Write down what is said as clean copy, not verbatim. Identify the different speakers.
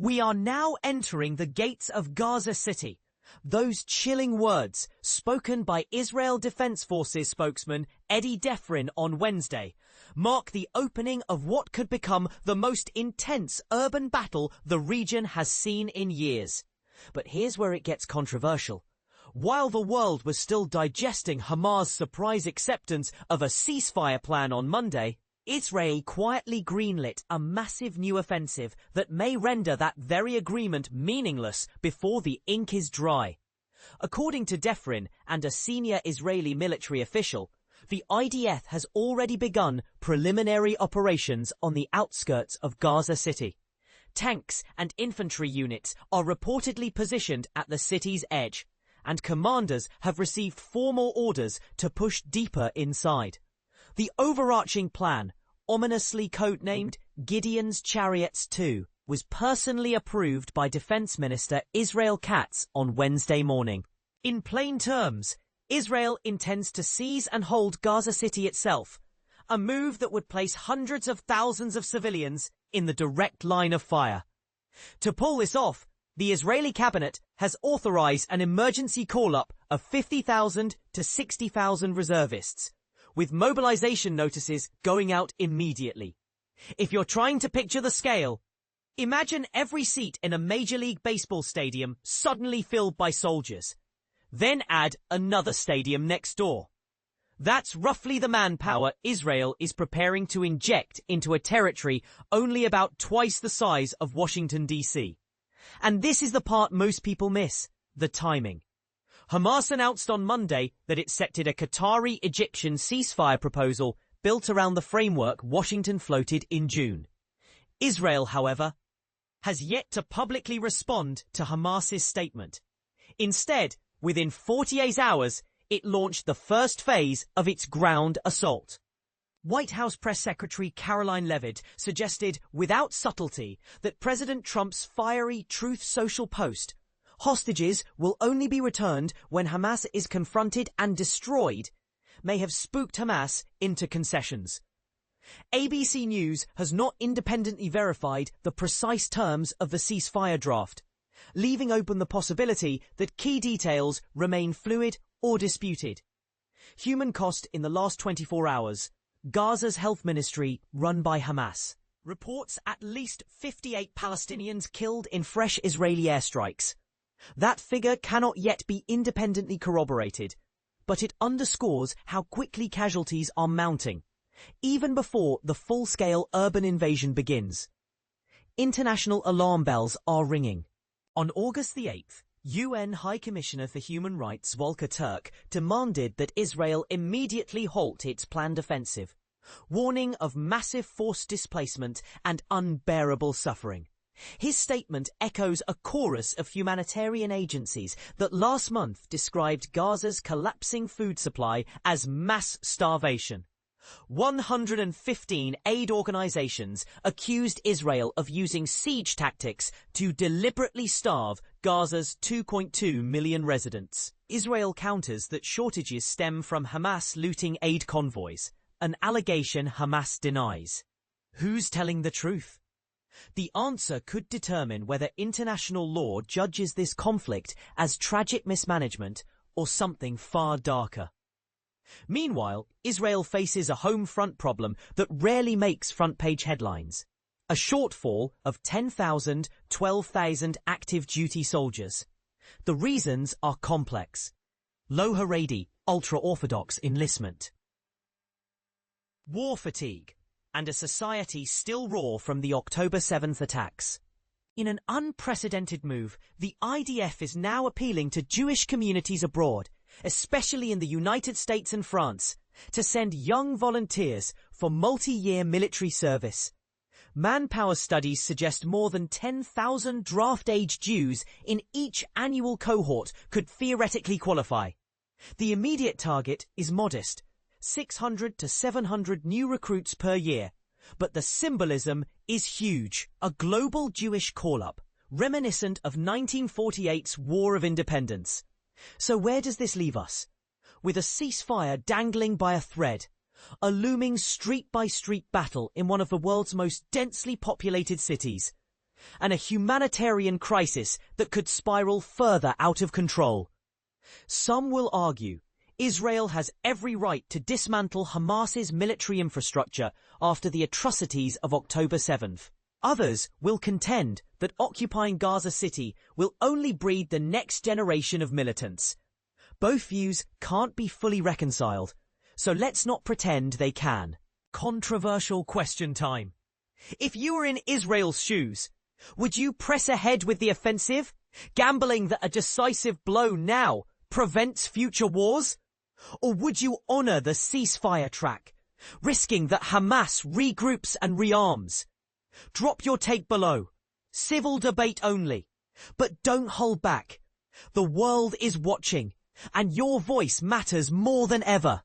Speaker 1: We are now entering the gates of Gaza City. Those chilling words, spoken by Israel Defense Forces spokesman Defrin on Wednesday, mark the opening of what could become the most intense urban battle the region has seen in years. But here's where it gets controversial. While the world was still digesting Hamas' surprise acceptance of a ceasefire plan on Monday, Israel quietly greenlit a massive new offensive that may render that very agreement meaningless before the ink is dry. According to Defrin and a senior Israeli military official, the IDF has already begun preliminary operations on the outskirts of Gaza City. Tanks and infantry units are reportedly positioned at the city's edge, and commanders have received formal orders to push deeper inside. The overarching plan, ominously codenamed Gideon's Chariots 2, was personally approved by Defense Minister Israel Katz on Wednesday morning. In plain terms, Israel intends to seize and hold Gaza City itself, a move that would place hundreds of thousands of civilians in the direct line of fire. To pull this off, the Israeli cabinet has authorized an emergency call-up of 50,000 to 60,000 reservists, with mobilization notices going out immediately. If you're trying to picture the scale, imagine every seat in a Major League Baseball stadium suddenly filled by soldiers. Then add another stadium next door. That's roughly the manpower Israel is preparing to inject into a territory only about twice the size of Washington, D.C. And this is the part most people miss, the timing. Hamas announced on Monday that it accepted a Qatari-Egyptian ceasefire proposal built around the framework Washington floated in June. Israel, however, has yet to publicly respond to Hamas's statement. Instead, within 48 hours, it launched the first phase of its ground assault. White House Press Secretary Caroline Leavitt suggested without subtlety that President Trump's fiery Truth Social post, "Hostages will only be returned when Hamas is confronted and destroyed," may have spooked Hamas into concessions. ABC News has not independently verified the precise terms of the ceasefire draft, leaving open the possibility that key details remain fluid or disputed. Human cost in the last 24 hours. Gaza's health ministry, run by Hamas, reports at least 58 Palestinians killed in fresh Israeli airstrikes. That figure cannot yet be independently corroborated, but it underscores how quickly casualties are mounting, even before the full-scale urban invasion begins. International alarm bells are ringing. On August the 8th, UN High Commissioner for Human Rights Volker Turk demanded that Israel immediately halt its planned offensive, warning of massive forced displacement and unbearable suffering. His statement echoes a chorus of humanitarian agencies that last month described Gaza's collapsing food supply as mass starvation. 115 aid organizations accused Israel of using siege tactics to deliberately starve Gaza's 2.2 million residents. Israel counters that shortages stem from Hamas looting aid convoys, an allegation Hamas denies. Who's telling the truth? The answer could determine whether international law judges this conflict as tragic mismanagement or something far darker. Meanwhile, Israel faces a home front problem that rarely makes front-page headlines. A shortfall of 10,000, 12,000 active duty soldiers. The reasons are complex. Low Haredi, ultra-Orthodox enlistment. War fatigue, and a society still raw from the October 7th attacks. In an unprecedented move, the IDF is now appealing to Jewish communities abroad, especially in the United States and France, to send young volunteers for multi-year military service. Manpower studies suggest more than 10,000 draft-age Jews in each annual cohort could theoretically qualify. The immediate target is modest, 600 to 700 new recruits per year, but the symbolism is huge. A global Jewish call-up, reminiscent of 1948's War of Independence. So where does this leave us? With a ceasefire dangling by a thread, a looming street-by-street battle in one of the world's most densely populated cities, and a humanitarian crisis that could spiral further out of control. Some will argue Israel has every right to dismantle Hamas's military infrastructure after the atrocities of October 7th. Others will contend that occupying Gaza City will only breed the next generation of militants. Both views can't be fully reconciled, so let's not pretend they can. Controversial question time. If you were in Israel's shoes, would you press ahead with the offensive, gambling that a decisive blow now prevents future wars? Or would you honor the ceasefire track, risking that Hamas regroups and rearms? Drop your take below. Civil debate only. But don't hold back. The world is watching, and your voice matters more than ever.